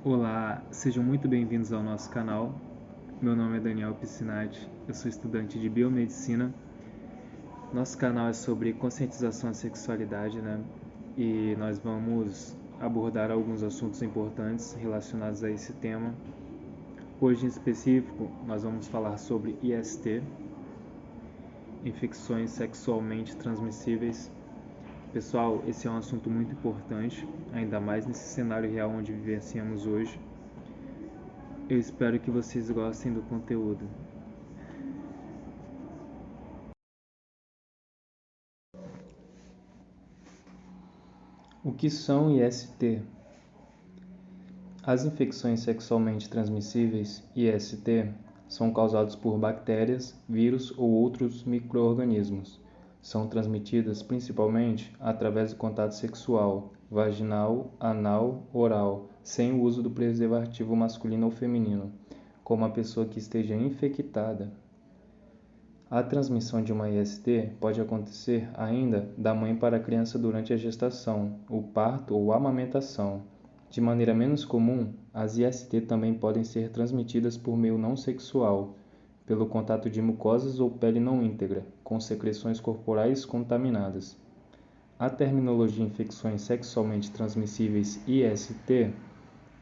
Olá, sejam muito bem-vindos ao nosso canal. Meu nome é Daniel Piscinati, eu sou estudante de Biomedicina. Nosso canal é sobre conscientização da sexualidade, E nós vamos abordar alguns assuntos importantes relacionados a esse tema. Hoje, em específico, nós vamos falar sobre IST, infecções sexualmente transmissíveis. Pessoal, esse é um assunto muito importante, ainda mais nesse cenário real onde vivenciamos hoje. Eu espero que vocês gostem do conteúdo. O que são IST? As infecções sexualmente transmissíveis, IST, são causadas por bactérias, vírus ou outros micro-organismos. São transmitidas principalmente através do contato sexual, vaginal, anal, oral, sem o uso do preservativo masculino ou feminino, com uma pessoa que esteja infectada. A transmissão de uma IST pode acontecer ainda da mãe para a criança durante a gestação, o parto ou a amamentação. De maneira menos comum, as IST também podem ser transmitidas por meio não sexual, pelo contato de mucosas ou pele não íntegra, com secreções corporais contaminadas. A terminologia infecções sexualmente transmissíveis IST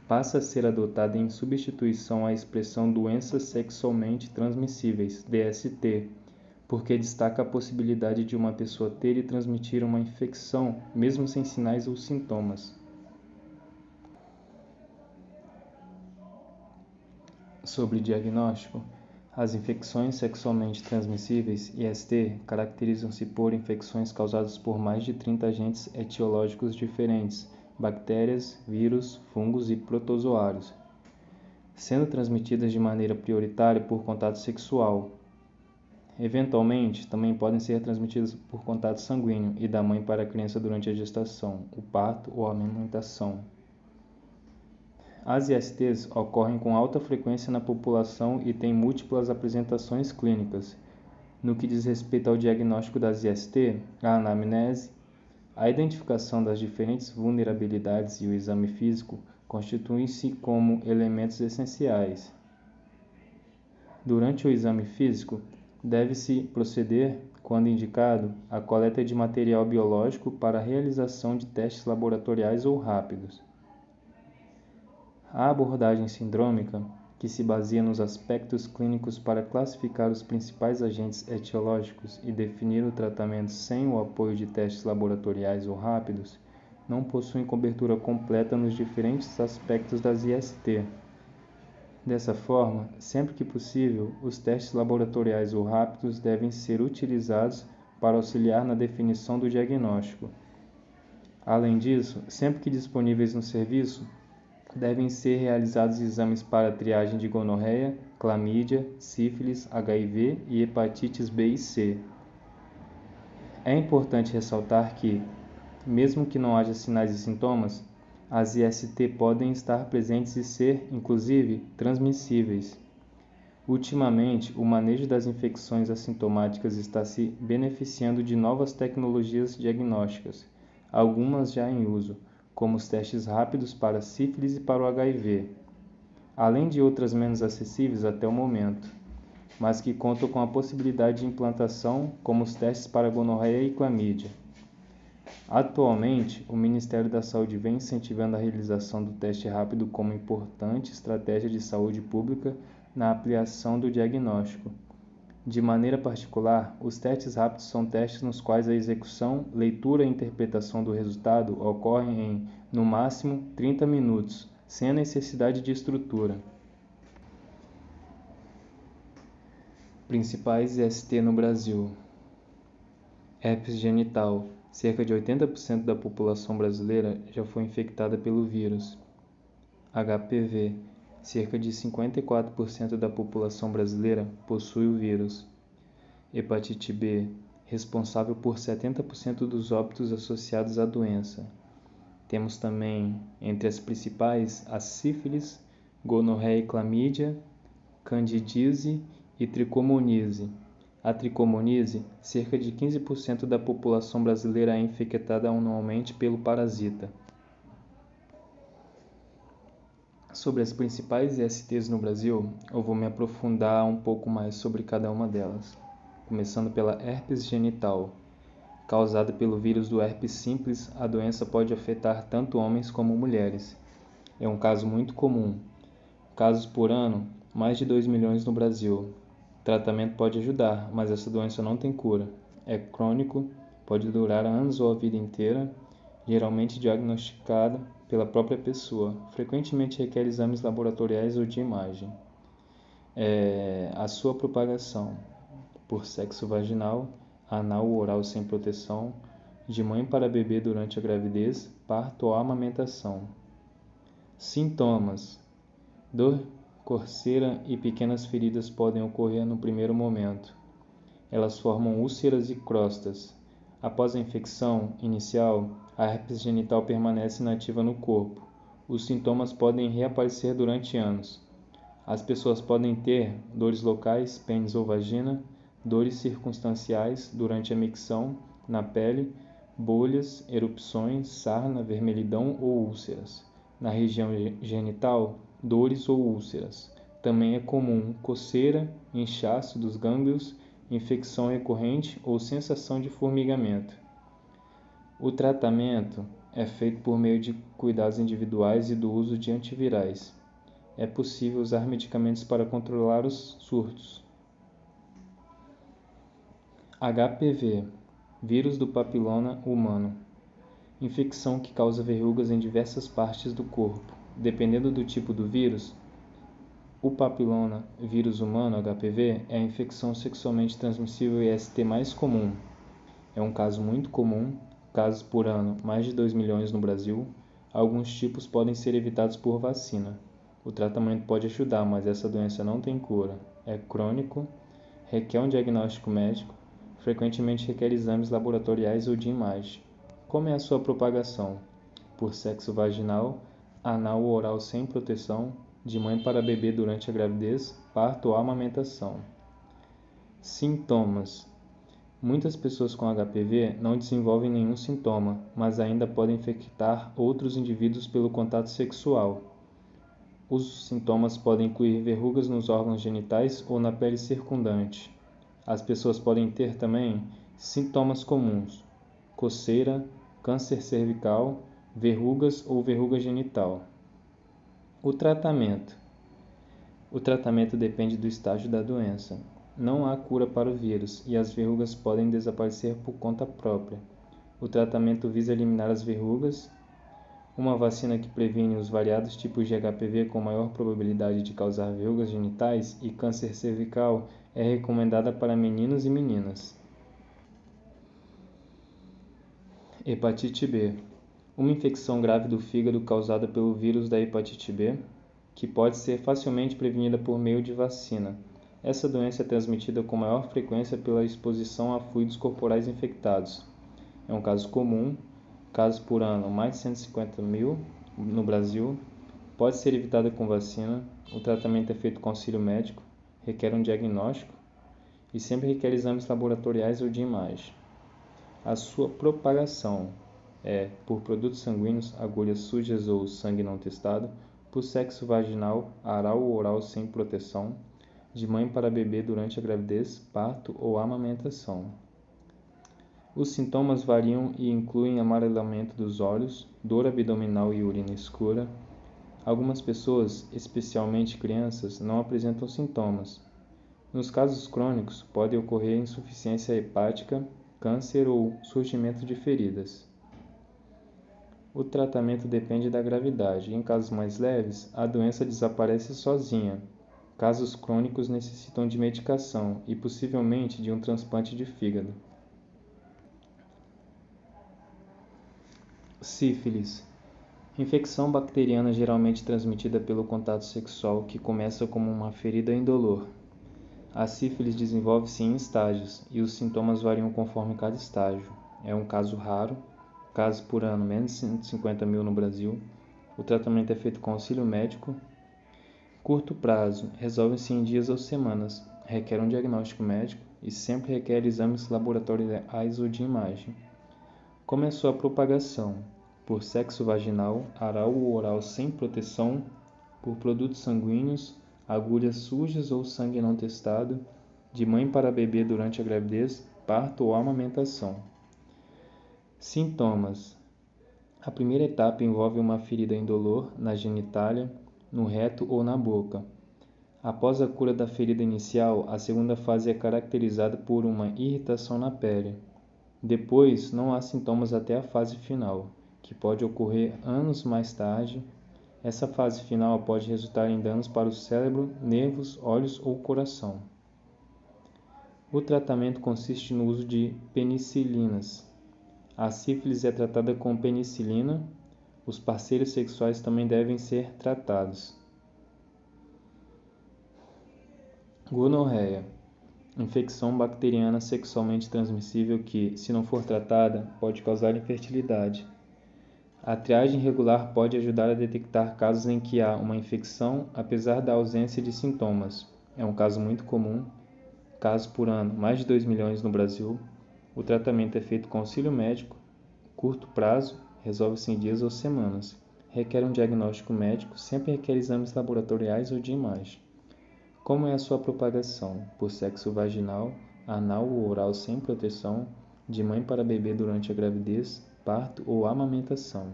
passa a ser adotada em substituição à expressão doenças sexualmente transmissíveis, DST, porque destaca a possibilidade de uma pessoa ter e transmitir uma infecção, mesmo sem sinais ou sintomas. Sobre diagnóstico, as infecções sexualmente transmissíveis, IST, caracterizam-se por infecções causadas por mais de 30 agentes etiológicos diferentes, bactérias, vírus, fungos e protozoários, sendo transmitidas de maneira prioritária por contato sexual. Eventualmente, também podem ser transmitidas por contato sanguíneo e da mãe para a criança durante a gestação, o parto ou a amamentação. As ISTs ocorrem com alta frequência na população e têm múltiplas apresentações clínicas. No que diz respeito ao diagnóstico das IST, a anamnese, a identificação das diferentes vulnerabilidades e o exame físico constituem-se como elementos essenciais. Durante o exame físico, deve-se proceder, quando indicado, à coleta de material biológico para a realização de testes laboratoriais ou rápidos. A abordagem sindrômica, que se baseia nos aspectos clínicos para classificar os principais agentes etiológicos e definir o tratamento sem o apoio de testes laboratoriais ou rápidos, não possui cobertura completa nos diferentes aspectos das IST. Dessa forma, sempre que possível, os testes laboratoriais ou rápidos devem ser utilizados para auxiliar na definição do diagnóstico. Além disso, sempre que disponíveis no serviço, devem ser realizados exames para triagem de gonorreia, clamídia, sífilis, HIV e hepatites B e C. É importante ressaltar que, mesmo que não haja sinais e sintomas, as IST podem estar presentes e ser, inclusive, transmissíveis. Ultimamente, o manejo das infecções assintomáticas está se beneficiando de novas tecnologias diagnósticas, algumas já em uso, como os testes rápidos para sífilis e para o HIV, além de outras menos acessíveis até o momento, mas que contam com a possibilidade de implantação, como os testes para gonorreia e clamídia. Atualmente, o Ministério da Saúde vem incentivando a realização do teste rápido como importante estratégia de saúde pública na ampliação do diagnóstico. De maneira particular, os testes rápidos são testes nos quais a execução, leitura e interpretação do resultado ocorrem em, no máximo, 30 minutos, sem a necessidade de estrutura. Principais IST no Brasil: herpes genital. Cerca de 80% da população brasileira já foi infectada pelo vírus. HPV. Cerca de 54% da população brasileira possui o vírus. Hepatite B, responsável por 70% dos óbitos associados à doença. Temos também, entre as principais, a sífilis, gonorreia e clamídia, candidíase e tricomonise. A tricomonise, cerca de 15% da população brasileira é infectada anualmente pelo parasita. Sobre as principais ISTs no Brasil, eu vou me aprofundar um pouco mais sobre cada uma delas, começando pela herpes genital. Causada pelo vírus do herpes simples, a doença pode afetar tanto homens como mulheres. É um caso muito comum. Casos por ano, mais de 2 milhões no Brasil. O tratamento pode ajudar, mas essa doença não tem cura. É crônico, pode durar anos ou a vida inteira, geralmente diagnosticada pela própria pessoa. Frequentemente requer exames laboratoriais ou de imagem. A sua propagação por sexo vaginal, anal ou oral sem proteção, de mãe para bebê durante a gravidez, parto ou amamentação. Sintomas: dor, coceira e pequenas feridas podem ocorrer no primeiro momento. Elas formam úlceras e crostas. Após a infecção inicial, a herpes genital permanece inativa no corpo. Os sintomas podem reaparecer durante anos. As pessoas podem ter dores locais, pênis ou vagina, dores circunstanciais durante a micção, na pele, bolhas, erupções, sarna, vermelhidão ou úlceras. Na região genital, dores ou úlceras. Também é comum coceira, inchaço dos gânglios, infecção recorrente ou sensação de formigamento. O tratamento é feito por meio de cuidados individuais e do uso de antivirais. É possível usar medicamentos para controlar os surtos. HPV, vírus do papiloma humano. Infecção que causa verrugas em diversas partes do corpo. Dependendo do tipo do vírus, o papiloma vírus humano, HPV, é a infecção sexualmente transmissível IST mais comum. É um caso muito comum, casos por ano, mais de 2 milhões no Brasil. Alguns tipos podem ser evitados por vacina. O tratamento pode ajudar, mas essa doença não tem cura. É crônico, requer um diagnóstico médico, frequentemente requer exames laboratoriais ou de imagem. Como é a sua propagação? Por sexo vaginal, anal ou oral sem proteção, de mãe para bebê durante a gravidez, parto ou amamentação. Sintomas: muitas pessoas com HPV não desenvolvem nenhum sintoma, mas ainda podem infectar outros indivíduos pelo contato sexual. Os sintomas podem incluir verrugas nos órgãos genitais ou na pele circundante. As pessoas podem ter também sintomas comuns: coceira, câncer cervical, verrugas ou verruga genital. O tratamento depende do estágio da doença. Não há cura para o vírus e as verrugas podem desaparecer por conta própria. O tratamento visa eliminar as verrugas. Uma vacina que previne os variados tipos de HPV com maior probabilidade de causar verrugas genitais e câncer cervical é recomendada para meninos e meninas. Hepatite B. Uma infecção grave do fígado causada pelo vírus da hepatite B, que pode ser facilmente prevenida por meio de vacina. Essa doença é transmitida com maior frequência pela exposição a fluidos corporais infectados. É um caso comum, casos por ano, mais de 150 mil no Brasil. Pode ser evitada com vacina. O tratamento é feito com auxílio médico, requer um diagnóstico e sempre requer exames laboratoriais ou de imagem. A sua propagação é por produtos sanguíneos, agulhas sujas ou sangue não testado, por sexo vaginal, anal ou oral sem proteção, de mãe para bebê durante a gravidez, parto ou amamentação. Os sintomas variam e incluem amarelamento dos olhos, dor abdominal e urina escura. Algumas pessoas, especialmente crianças, não apresentam sintomas. Nos casos crônicos, pode ocorrer insuficiência hepática, câncer ou surgimento de feridas. O tratamento depende da gravidade. Em casos mais leves, a doença desaparece sozinha. Casos crônicos necessitam de medicação e possivelmente de um transplante de fígado. Sífilis. Infecção bacteriana geralmente transmitida pelo contato sexual que começa como uma ferida indolor. A sífilis desenvolve-se em estágios e os sintomas variam conforme cada estágio. É um caso raro, casos por ano, menos de 150 mil no Brasil. O tratamento é feito com auxílio médico. Curto prazo, resolve-se em dias ou semanas, requer um diagnóstico médico e sempre requer exames laboratoriais ou de imagem. Como é sua propagação? Por sexo vaginal, anal ou oral sem proteção, por produtos sanguíneos, agulhas sujas ou sangue não testado, de mãe para bebê durante a gravidez, parto ou amamentação. Sintomas: a primeira etapa envolve uma ferida indolor na genitália, no reto ou na boca. Após a cura da ferida inicial, a segunda fase é caracterizada por uma irritação na pele. Depois, não há sintomas até a fase final, que pode ocorrer anos mais tarde. Essa fase final pode resultar em danos para o cérebro, nervos, olhos ou coração. O tratamento consiste no uso de penicilinas. A sífilis é tratada com penicilina. Os parceiros sexuais também devem ser tratados. Gonorreia, infecção bacteriana sexualmente transmissível que, se não for tratada, pode causar infertilidade. A triagem regular pode ajudar a detectar casos em que há uma infecção apesar da ausência de sintomas. É um caso muito comum, casos por ano, mais de 2 milhões no Brasil. O tratamento é feito com auxílio médico, curto prazo, resolve-se em dias ou semanas. Requer um diagnóstico médico, sempre requer exames laboratoriais ou de imagem. Como é a sua propagação? Por sexo vaginal, anal ou oral sem proteção, de mãe para bebê durante a gravidez, parto ou amamentação.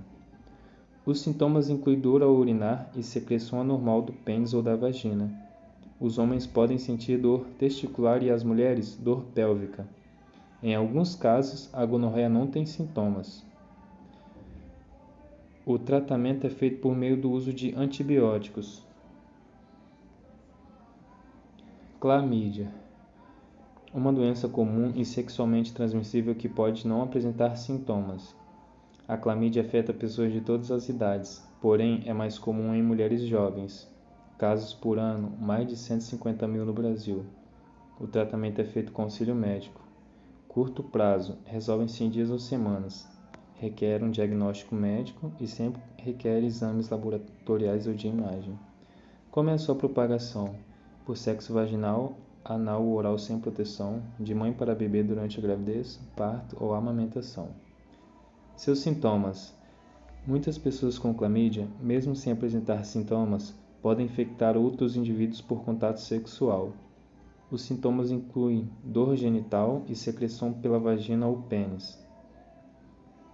Os sintomas incluem dor ao urinar e secreção anormal do pênis ou da vagina. Os homens podem sentir dor testicular e as mulheres, dor pélvica. Em alguns casos, a gonorreia não tem sintomas. O tratamento é feito por meio do uso de antibióticos. Clamídia, uma doença comum e sexualmente transmissível que pode não apresentar sintomas. A clamídia afeta pessoas de todas as idades, porém é mais comum em mulheres jovens. Casos por ano, mais de 150 mil no Brasil. O tratamento é feito com auxílio médico. Curto prazo, resolvem-se em dias ou semanas. Requer um diagnóstico médico e sempre requer exames laboratoriais ou de imagem. Como é a sua propagação? Por sexo vaginal, anal ou oral sem proteção, de mãe para bebê durante a gravidez, parto ou amamentação. Seus sintomas: muitas pessoas com clamídia, mesmo sem apresentar sintomas, podem infectar outros indivíduos por contato sexual. Os sintomas incluem dor genital e secreção pela vagina ou pênis.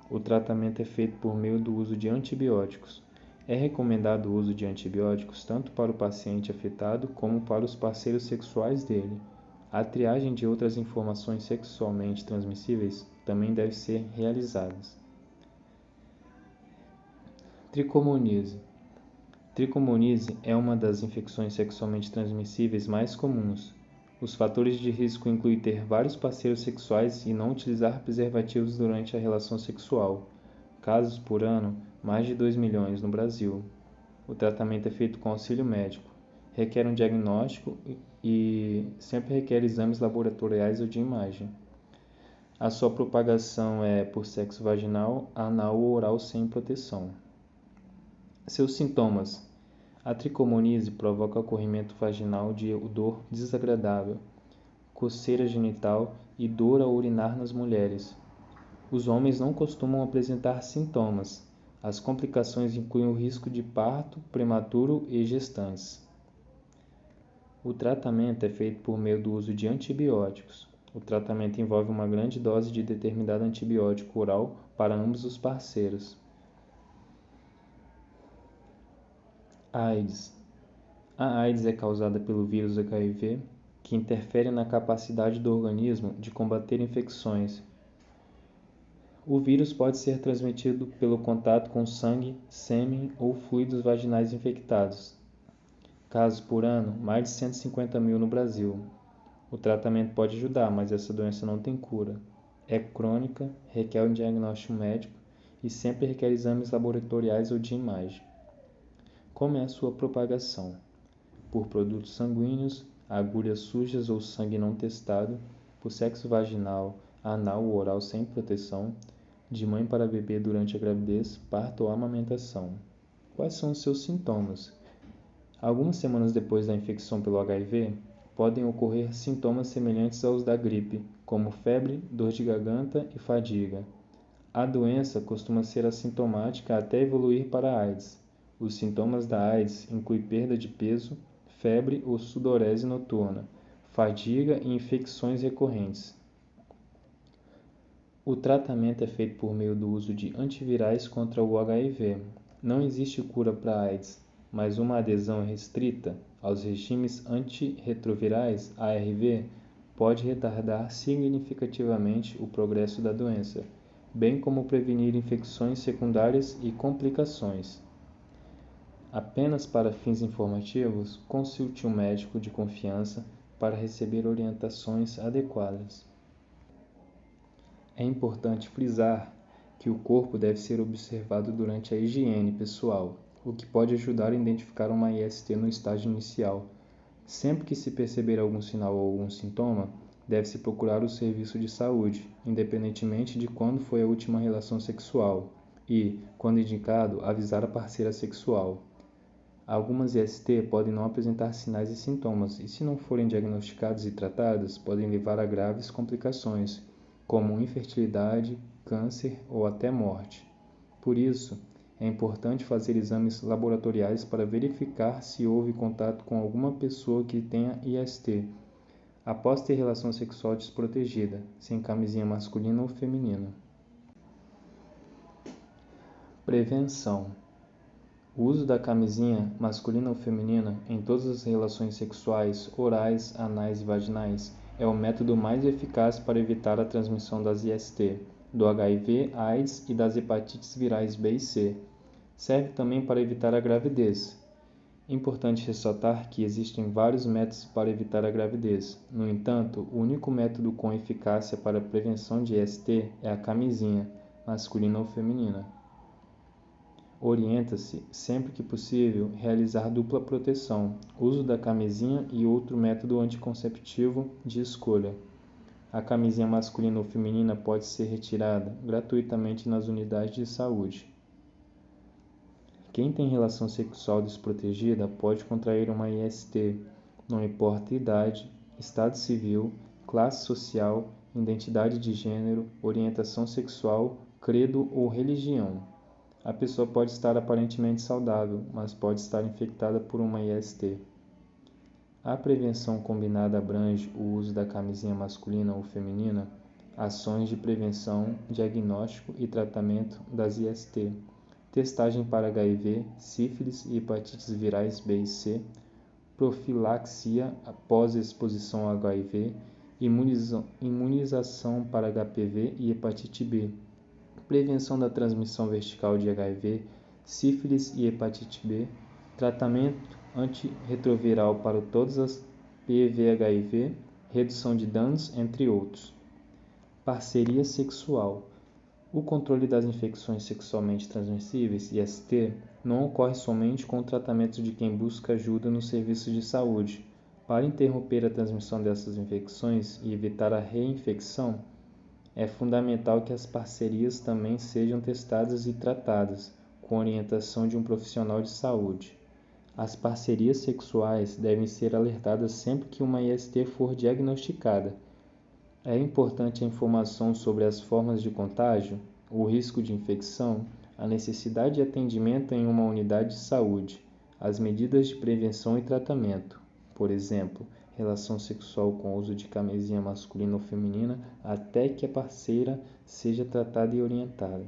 O tratamento é feito por meio do uso de antibióticos. É recomendado o uso de antibióticos tanto para o paciente afetado como para os parceiros sexuais dele. A triagem de outras informações sexualmente transmissíveis também deve ser realizada. Tricomonise. Tricomonise é uma das infecções sexualmente transmissíveis mais comuns. Os fatores de risco incluem ter vários parceiros sexuais e não utilizar preservativos durante a relação sexual. Casos por ano, mais de 2 milhões no Brasil. O tratamento é feito com auxílio médico. Requer um diagnóstico e sempre requer exames laboratoriais ou de imagem. A sua propagação é por sexo vaginal, anal ou oral sem proteção. Seus sintomas: a tricomonise provoca ocorrimento vaginal de odor desagradável, coceira genital e dor ao urinar nas mulheres. Os homens não costumam apresentar sintomas. As complicações incluem o risco de parto prematuro e gestantes. O tratamento é feito por meio do uso de antibióticos. O tratamento envolve uma grande dose de determinado antibiótico oral para ambos os parceiros. AIDS. A AIDS é causada pelo vírus HIV, que interfere na capacidade do organismo de combater infecções. O vírus pode ser transmitido pelo contato com sangue, sêmen ou fluidos vaginais infectados. Casos por ano, mais de 150 mil no Brasil. O tratamento pode ajudar, mas essa doença não tem cura. É crônica, requer um diagnóstico médico e sempre requer exames laboratoriais ou de imagem. Como é a sua propagação? Por produtos sanguíneos, agulhas sujas ou sangue não testado, por sexo vaginal, anal ou oral sem proteção, de mãe para bebê durante a gravidez, parto ou amamentação. Quais são os seus sintomas? Algumas semanas depois da infecção pelo HIV, podem ocorrer sintomas semelhantes aos da gripe, como febre, dor de garganta e fadiga. A doença costuma ser assintomática até evoluir para a AIDS. Os sintomas da AIDS incluem perda de peso, febre ou sudorese noturna, fadiga e infecções recorrentes. O tratamento é feito por meio do uso de antivirais contra o HIV. Não existe cura para a AIDS, mas uma adesão restrita aos regimes antirretrovirais (ARV) pode retardar significativamente o progresso da doença, bem como prevenir infecções secundárias e complicações. Apenas para fins informativos, consulte um médico de confiança para receber orientações adequadas. É importante frisar que o corpo deve ser observado durante a higiene pessoal, o que pode ajudar a identificar uma IST no estágio inicial. Sempre que se perceber algum sinal ou algum sintoma, deve-se procurar o serviço de saúde, independentemente de quando foi a última relação sexual, e, quando indicado, avisar a parceira sexual. Algumas IST podem não apresentar sinais e sintomas, e se não forem diagnosticadas e tratadas, podem levar a graves complicações, como infertilidade, câncer ou até morte. Por isso, é importante fazer exames laboratoriais para verificar se houve contato com alguma pessoa que tenha IST, após ter relação sexual desprotegida, sem camisinha masculina ou feminina. Prevenção. O uso da camisinha masculina ou feminina em todas as relações sexuais, orais, anais e vaginais é o método mais eficaz para evitar a transmissão das IST, do HIV, AIDS e das hepatites virais B e C. Serve também para evitar a gravidez. Importante ressaltar que existem vários métodos para evitar a gravidez. No entanto, o único método com eficácia para a prevenção de IST é a camisinha, masculina ou feminina. Orienta-se, sempre que possível, realizar dupla proteção, uso da camisinha e outro método anticonceptivo de escolha. A camisinha masculina ou feminina pode ser retirada gratuitamente nas unidades de saúde. Quem tem relação sexual desprotegida pode contrair uma IST, não importa idade, estado civil, classe social, identidade de gênero, orientação sexual, credo ou religião. A pessoa pode estar aparentemente saudável, mas pode estar infectada por uma IST. A prevenção combinada abrange o uso da camisinha masculina ou feminina, ações de prevenção, diagnóstico e tratamento das IST, testagem para HIV, sífilis e hepatites virais B e C, profilaxia após exposição ao HIV, imunização para HPV e hepatite B, prevenção da transmissão vertical de HIV, sífilis e hepatite B, tratamento antirretroviral para todas as PV-HIV, redução de danos, entre outros. Parceria sexual. O controle das infecções sexualmente transmissíveis, IST, não ocorre somente com o tratamento de quem busca ajuda no serviço de saúde. Para interromper a transmissão dessas infecções e evitar a reinfecção, é fundamental que as parcerias também sejam testadas e tratadas, com orientação de um profissional de saúde. As parcerias sexuais devem ser alertadas sempre que uma IST for diagnosticada. É importante a informação sobre as formas de contágio, o risco de infecção, a necessidade de atendimento em uma unidade de saúde, as medidas de prevenção e tratamento, por exemplo, relação sexual com uso de camisinha masculina ou feminina até que a parceira seja tratada e orientada.